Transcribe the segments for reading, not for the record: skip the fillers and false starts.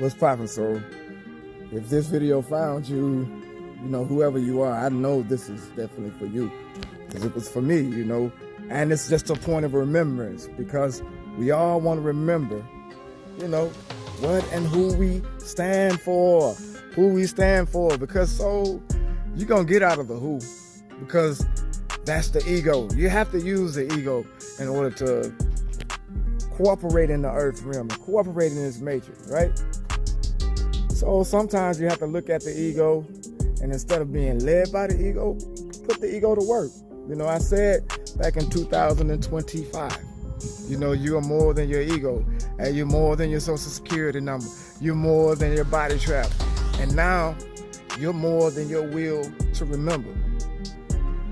What's poppin', soul? If this video found you, whoever you are, I know this is definitely for you. Because it was for me, and it's just a point of remembrance because we all want to remember, what and who we stand for. Because soul, you're going to get out of the who because that's the ego. You have to use the ego in order to cooperate in the earth realm and cooperate in this matrix, right? So sometimes you have to look at the ego and instead of being led by the ego, put the ego to work. I said back in 2025, you are more than your ego, and you're more than your social security number. You're more than your body trap. And now you're more than your will to remember.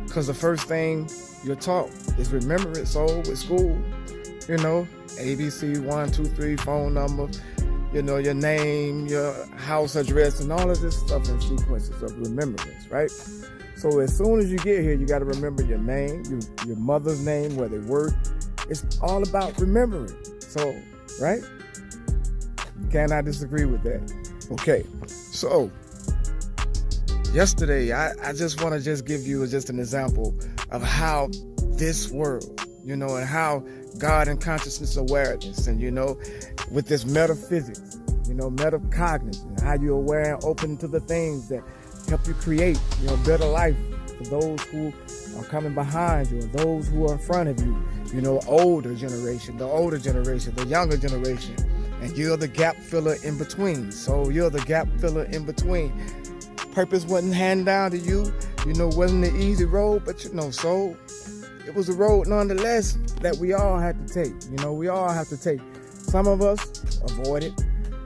Because the first thing you're taught is remember it, soul, with school. ABC, 1, 2, 3, phone number, your name, your house address, and all of this stuff in sequences of remembrance, right? So as soon as you get here, you got to remember your name, your mother's name, where they work. It's all about remembering. So, right? You cannot disagree with that. Okay, so yesterday, I just want to give you just an example of how this world, and how God and consciousness awareness, and with this metaphysics, metacognition, how you're aware and open to the things that help you create, better life for those who are coming behind you and those who are in front of you, older generation, the younger generation, and you're the gap filler in between. So you're the gap filler in between. Purpose wasn't handed down to you, wasn't the easy road, but so it was a road nonetheless that we all had to take. We all have to take. Some of us avoid it.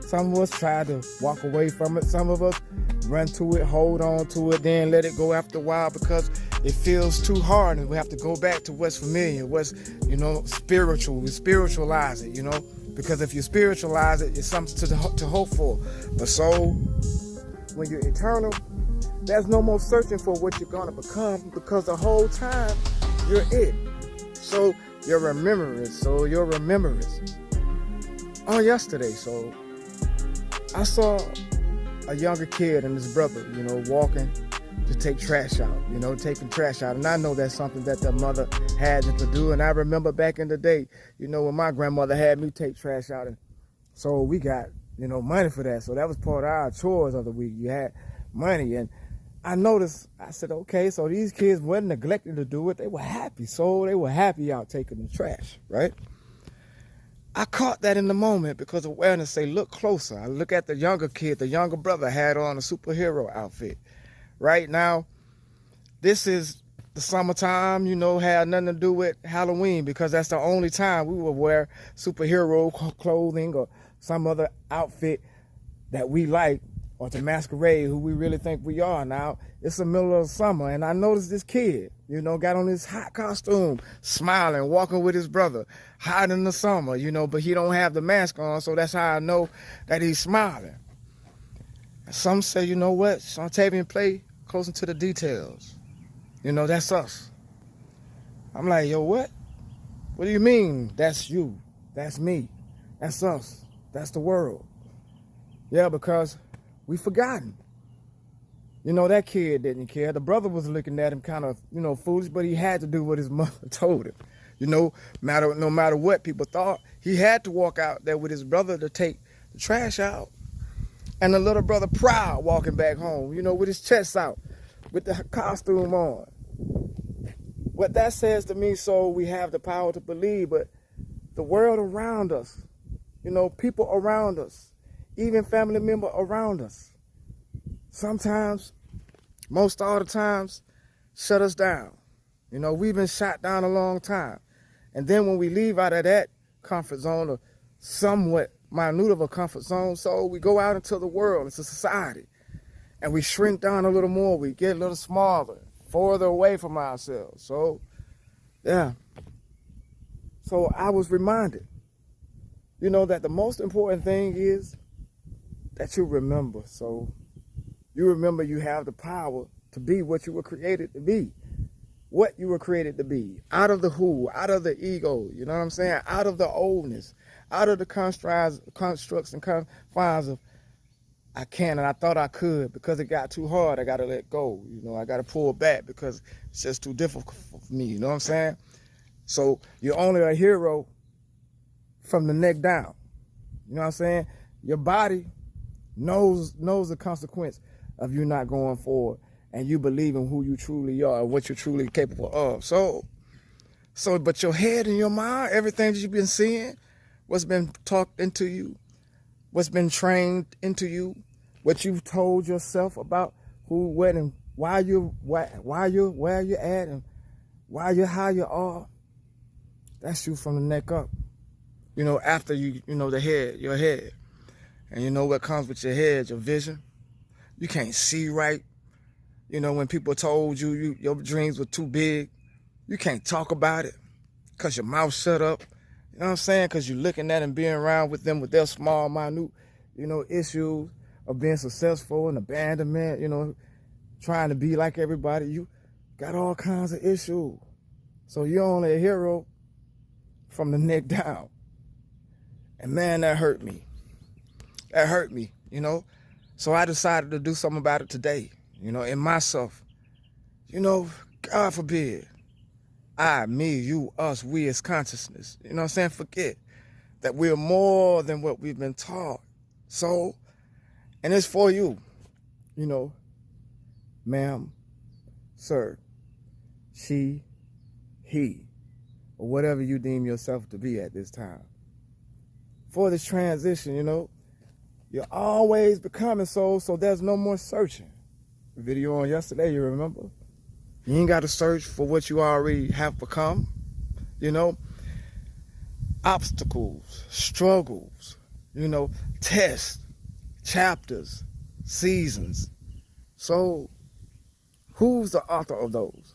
Some of us try to walk away from it. Some of us run to it, hold on to it, then let it go after a while because it feels too hard and we have to go back to what's familiar, what's, spiritual. We spiritualize it, because if you spiritualize it, it's something to hope for. But soul, when you're eternal, there's no more searching for what you're going to become because the whole time you're it. So your remembrance. On yesterday, so I saw a younger kid and his brother, walking to take trash out, taking trash out. And I know that's something that their mother had them to do. And I remember back in the day, when my grandmother had me take trash out. And so we got, money for that. So that was part of our chores of the week. You had money. And I noticed, I said, okay, so these kids weren't neglecting to do it. They were happy. So they were happy out taking the trash, right? I caught that in the moment because awareness say, look closer. I look at the younger kid, the younger brother had on a superhero outfit. Right now, this is the summertime, had nothing to do with Halloween because that's the only time we will wear superhero clothing or some other outfit that we like or to masquerade who we really think we are. Now, it's the middle of summer and I noticed this kid, got on his hot costume, smiling, walking with his brother, hot in the summer, but he don't have the mask on, so that's how I know that he's smiling. And some say, you know what, Shontavian, play closer to the details. That's us. I'm like, yo, what? What do you mean? That's you. That's me. That's us. That's the world. Yeah, because we forgotten. That kid didn't care. The brother was looking at him kind of, foolish, but he had to do what his mother told him. No matter what people thought, he had to walk out there with his brother to take the trash out. And the little brother proud walking back home, with his chest out, with the costume on. What that says to me, so we have the power to believe, but the world around us, people around us, even family member around us, sometimes, most all the times, shut us down. We've been shot down a long time. And then when we leave out of that comfort zone, or somewhat minute of a comfort zone, so we go out into the world, into society, and we shrink down a little more. We get a little smaller, further away from ourselves. So, yeah. So I was reminded, that the most important thing is that you remember. So you remember you have the power to be what you were created to be. What you were created to be. Out of the who, out of the ego, you know what I'm saying? Out of the oldness, out of the constructs and confines of I can, and I thought I could. Because it got too hard, I got to let go. You know, I got to pull back because it's just too difficult for me. You know what I'm saying? So you're only a hero from the neck down. You know what I'm saying? Your body knows the consequence of you not going forward, and you believe in who you truly are and what you're truly capable of. So, but your head and your mind, everything that you've been seeing, what's been talked into you, what's been trained into you, what you've told yourself about who, what, and why you're where you're at, and why you're how you are. That's you from the neck up. You know, after you know the head, your head. And you know what comes with your head, your vision. You can't see right. You know, when people told you your dreams were too big, you can't talk about it because your mouth shut up. You know what I'm saying? Because you're looking at and being around with them with their small, minute, you know, issues of being successful and abandonment, you know, trying to be like everybody. You got all kinds of issues. So you're only a hero from the neck down. And man, that hurt me. That hurt me, you know. So I decided to do something about it today, you know, in myself. You know, God forbid, I, me, you, us, we as consciousness, you know what I'm saying? Forget that we're more than what we've been taught. So, and it's for you, you know, ma'am, sir, she, he, or whatever you deem yourself to be at this time. For this transition, you know, you're always becoming so there's no more searching. The video on yesterday, you remember? You ain't got to search for what you already have become. You know, obstacles, struggles, you know, tests, chapters, seasons. So who's the author of those?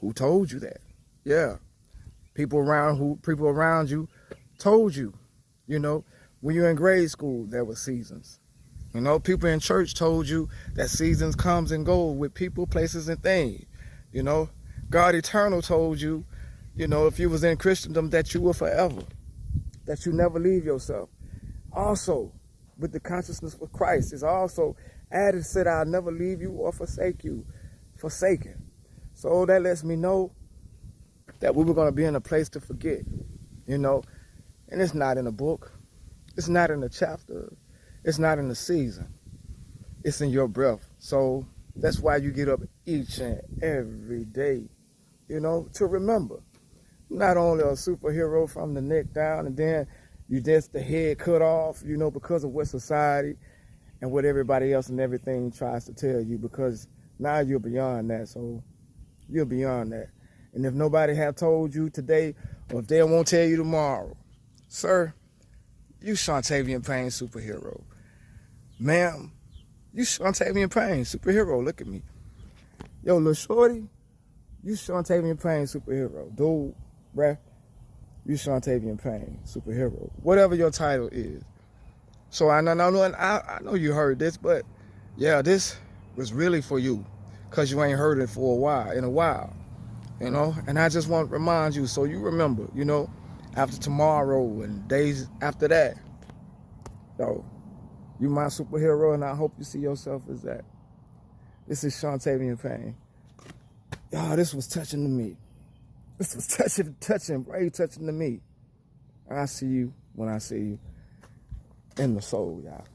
Who told you that? Yeah. People around you told you, you know, when you're in grade school, there were seasons. You know, people in church told you that seasons comes and go with people, places, and things. You know, God Eternal told you, you know, if you was in Christendom, that you were forever, that you never leave yourself. Also, with the consciousness of Christ, is also added, said, I'll never leave you or forsake you, forsaken. So that lets me know that we were going to be in a place to forget, you know, and it's not in a book. It's not in a chapter. It's not in the season. It's in your breath. So that's why you get up each and every day, you know, to remember. Not only a superhero from the neck down, and then you just the head cut off, you know, because of what society and what everybody else and everything tries to tell you, because now you're beyond that. So you're beyond that. And if nobody have told you today, or if they won't tell you tomorrow, sir, you Shantavian Payne superhero. Ma'am, you Shantavian Payne superhero. Look at me. Yo, little shorty, you Shantavian Payne superhero. Dude, bruh, you Shantavian Payne superhero. Whatever your title is. So I know you heard this, but yeah, this was really for you, because you ain't heard it for a while, you know? And I just want to remind you so you remember, you know, after tomorrow and days after that. So, you my superhero, and I hope you see yourself as that. This is Shantavian Payne. Y'all, this was touching to me. This was touching, very touching to me. And I see you when I see you in the soul, y'all.